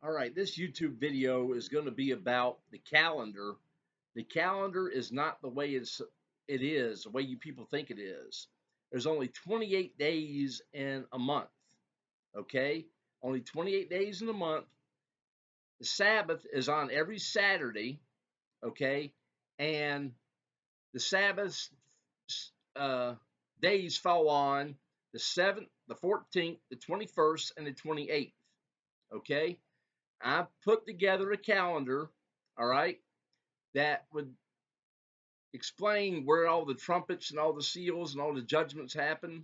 All right, this YouTube video is going to be about the calendar. The calendar is not the way it is, the way you people think it is. There's only 28 days in a month, okay? Only 28 days in a month. The Sabbath is on every Saturday, okay? And the Sabbath days fall on the 7th, the 14th, the 21st, and the 28th, okay? I put together a calendar, all right, that would explain where all the trumpets and all the seals and all the judgments happen.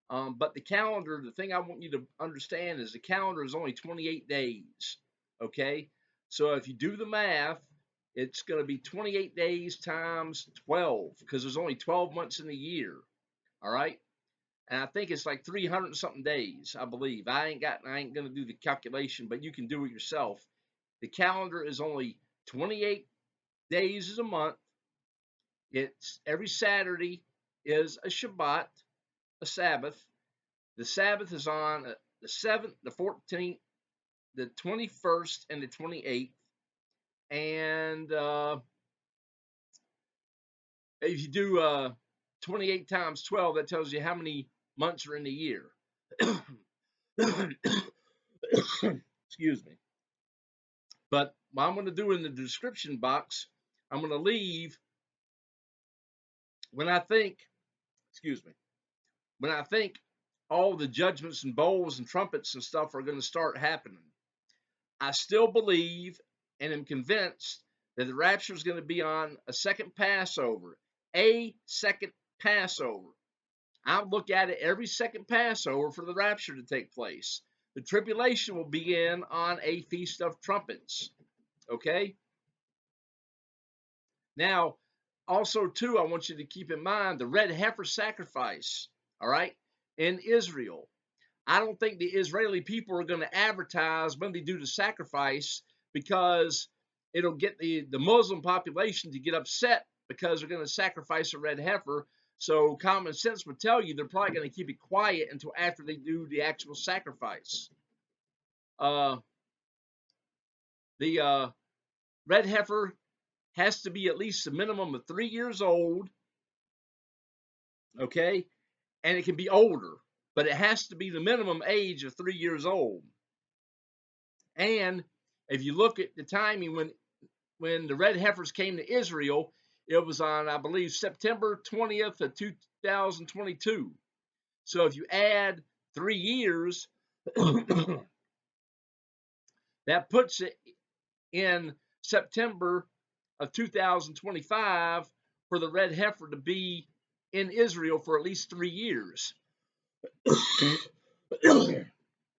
But the calendar, the thing I want you to understand is the calendar is only 28 days, okay? So if you do the math, it's going to be 28 days times 12 because there's only 12 months in the year, all right? And I think it's like 300 and something days, I believe. I ain't going to do the calculation, but you can do it yourself. The calendar is only 28 days is a month. It's every Saturday is a Shabbat, a Sabbath. The Sabbath is on the 7th, the 14th, the 21st, and the 28th. And if you do 28 times 12, that tells you how many months are in the year. Excuse me. But what I'm going to do in the description box, I'm going to leave when I think, excuse me, when I think all the judgments and bowls and trumpets and stuff are going to start happening. I still believe and am convinced that the rapture is going to be on a second Passover. A second Passover. I look at it every second Passover for the rapture to take place. The tribulation will begin on a Feast of Trumpets. Okay? Now, also, too, I want you to keep in mind the red heifer sacrifice, all right, in Israel. I don't think the Israeli people are going to advertise when they do the sacrifice because it'll get the Muslim population to get upset because they're going to sacrifice a red heifer. So common sense would tell you they're probably going to keep it quiet until after they do the actual sacrifice. The red heifer has to be at least a minimum of 3 years old, okay? And it can be older, but it has to be the minimum age of 3 years old. And if you look at the timing when the red heifers came to Israel, it was on, I believe, September 20th of 2022. So if you add 3 years, that puts it in September of 2025 for the red heifer to be in Israel for at least 3 years.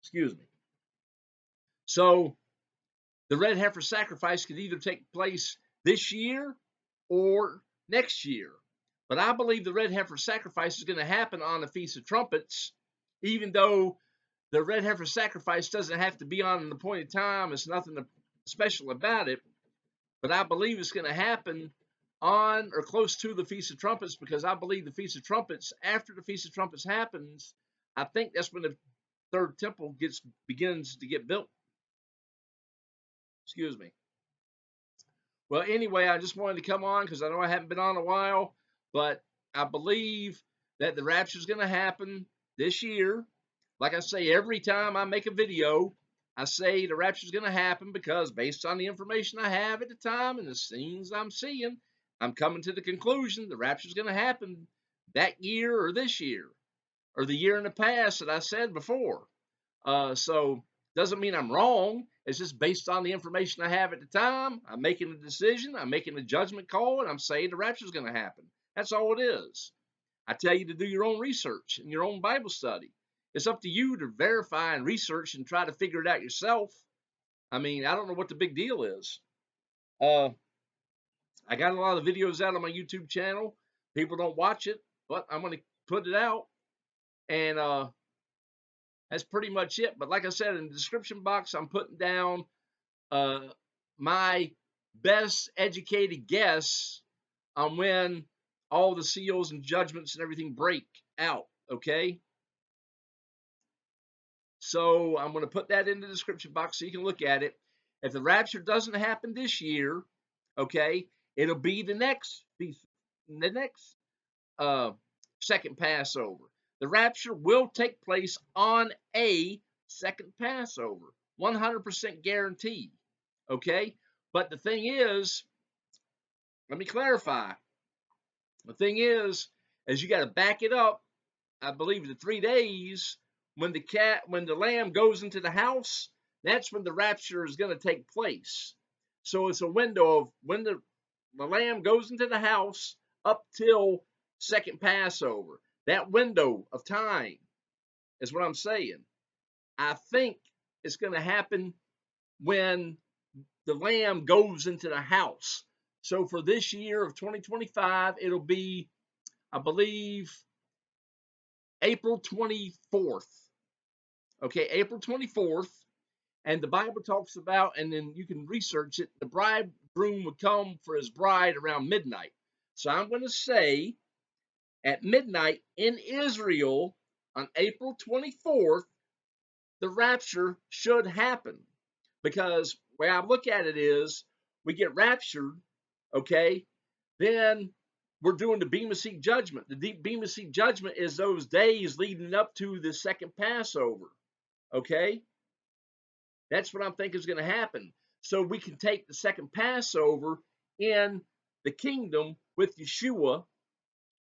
Excuse me. So the red heifer sacrifice could either take place this year or next year. But I believe the red heifer sacrifice is going to happen on the Feast of Trumpets, even though the red heifer sacrifice doesn't have to be on an appointed time. There's nothing special about it. But I believe it's going to happen on or close to the Feast of Trumpets because I believe the Feast of Trumpets, after the Feast of Trumpets happens, I think that's when the third temple begins to get built. Excuse me. Well, anyway, I just wanted to come on because I know I haven't been on a while, but I believe that the rapture is going to happen this year. Like I say, every time I make a video, I say the rapture is going to happen because based on the information I have at the time and the scenes I'm seeing, I'm coming to the conclusion the rapture is going to happen that year or this year or the year in the past that I said before. So doesn't mean I'm wrong. It's just based on the information I have at the time. I'm making a decision. I'm making a judgment call, and I'm saying the rapture is going to happen. That's all it is. I tell you to do your own research and your own Bible study. It's up to you to verify and research and try to figure it out yourself. I mean, I don't know what the big deal is. I got a lot of videos out on my YouTube channel. People don't watch it, but I'm going to put it out. And that's pretty much it. But like I said, in the description box, I'm putting down my best educated guess on when all the seals and judgments and everything break out, okay? So I'm going to put that in the description box so you can look at it. If the rapture doesn't happen this year, okay, it'll be the next uh, second Passover. The rapture will take place on a second Passover, 100% guarantee. Okay, but the thing is, let me clarify. The thing is you got to back it up. I believe the 3 days when the lamb goes into the house, that's when the rapture is going to take place. So it's a window of when the lamb goes into the house up till second Passover. That window of time is what I'm saying. I think it's going to happen when the lamb goes into the house. So for this year of 2025, it'll be, I believe, April 24th. Okay, April 24th. And the Bible talks about, and then you can research it, the bridegroom would come for his bride around midnight. So I'm going to say at midnight in Israel on April 24th, the rapture should happen. Because the way I look at it is, we get raptured, okay, then we're doing the Bema Seat judgment. The Bema Seat judgment is those days leading up to the second Passover, okay? That's what I'm thinking is going to happen. So we can take the second Passover in the kingdom with Yeshua,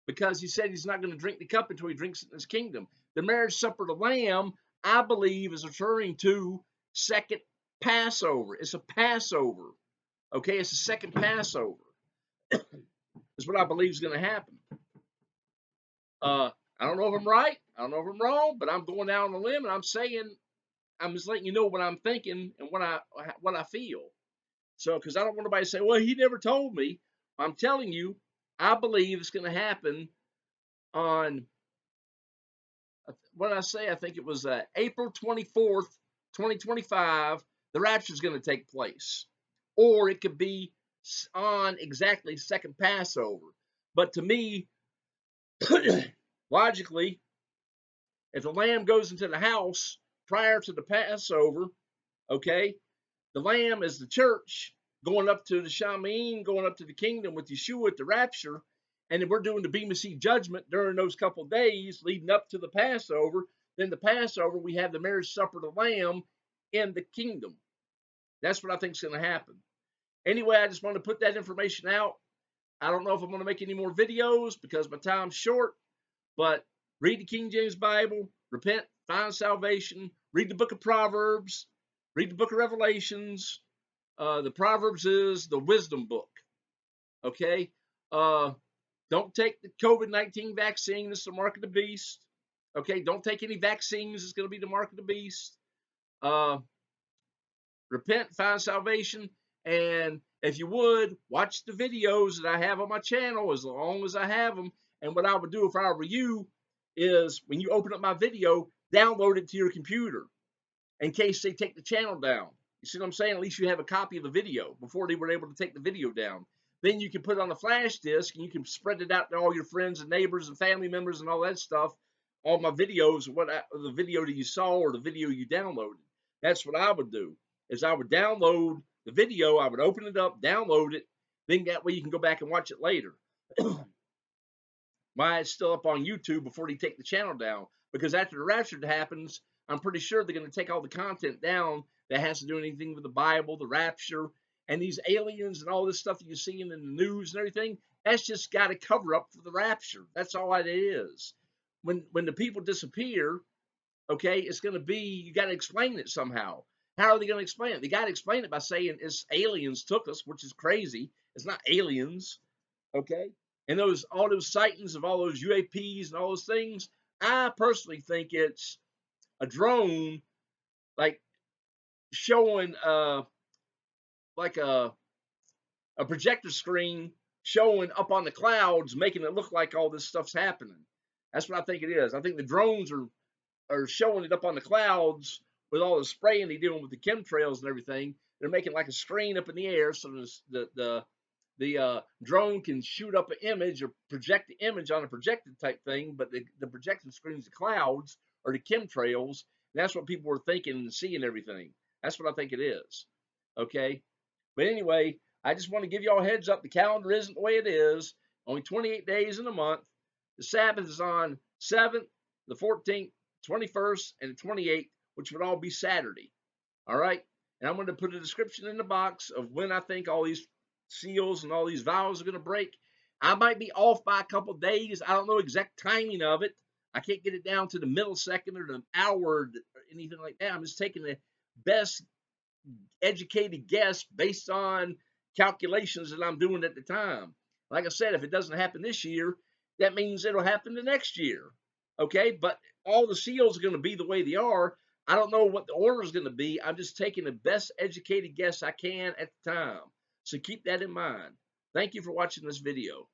because he said he's not going to drink the cup until he drinks it in his kingdom. The marriage supper of the Lamb, I believe, is referring to second Passover. It's a Passover. Okay, it's a second Passover. Is what I believe is going to happen. I don't know if I'm right. I don't know if I'm wrong, but I'm going down on a limb and I'm saying, I'm just letting you know what I'm thinking and what I feel. So, because I don't want anybody to say, well, he never told me. I'm telling you, I believe it's going to happen on, what did I say? I think it was April 24th, 2025. The rapture is going to take place. Or it could be on exactly second Passover. But to me, logically, if the lamb goes into the house prior to the Passover, okay, the lamb is the church going up to the Shamin, going up to the kingdom with Yeshua at the rapture, and then we're doing the Bema Seat judgment during those couple of days leading up to the Passover. Then the Passover, we have the marriage supper of the Lamb in the kingdom. That's what I think is going to happen. Anyway, I just want to put that information out. I don't know if I'm going to make any more videos because my time's short, but read the King James Bible, repent, find salvation, read the book of Proverbs, read the book of Revelations. The Proverbs is the wisdom book. Okay? Don't take the COVID-19 vaccine. It's the mark of the beast. Okay? Don't take any vaccines. It's going to be the mark of the beast. Repent, find salvation, and if you would, watch the videos that I have on my channel as long as I have them. And what I would do if I were you is, when you open up my video, download it to your computer in case they take the channel down. You see what I'm saying? At least you have a copy of the video before they were able to take the video down. Then you can put it on a flash disk and you can spread it out to all your friends and neighbors and family members and all that stuff. All my videos, the video that you saw or the video you downloaded. That's what I would do. Is I would download the video, I would open it up, download it, then that way you can go back and watch it later. Why it's still up on YouTube before they take the channel down? Because after the rapture happens, I'm pretty sure they're going to take all the content down that has to do anything with the Bible, the rapture, and these aliens and all this stuff that you're seeing in the news and everything. That's just got to cover up for the rapture. That's all it is. When the people disappear, okay, it's going to be, you got to explain it somehow. How are they going to explain it? They got to explain it by saying it's aliens took us, which is crazy. It's not aliens, okay? And all those sightings of all those UAPs and all those things, I personally think it's a drone, like showing like a projector screen showing up on the clouds, making it look like all this stuff's happening. That's what I think it is. I think the drones are showing it up on the clouds with all the spraying they're doing with the chemtrails and everything. They're making like a screen up in the air so the drone can shoot up an image or project the image on a projected type thing, but the projecting screen's the clouds or the chemtrails. that's what people were thinking and seeing everything. That's what I think it is. Okay. But anyway, I just want to give y'all a heads up. The calendar isn't the way it is. Only 28 days in a month. The Sabbath is on 7th, the 14th, 21st, and the 28th, which would all be Saturday. All right. And I'm going to put a description in the box of when I think all these seals and all these vows are going to break. I might be off by a couple of days. I don't know exact timing of it. I can't get it down to the millisecond or the hour or anything like that. I'm just taking the best educated guess based on calculations that I'm doing at the time. Like I said, if it doesn't happen this year, that means it'll happen the next year. Okay, but all the seals are going to be the way they are. I don't know what the order is going to be. I'm just taking the best educated guess I can at the time. So keep that in mind. Thank you for watching this video.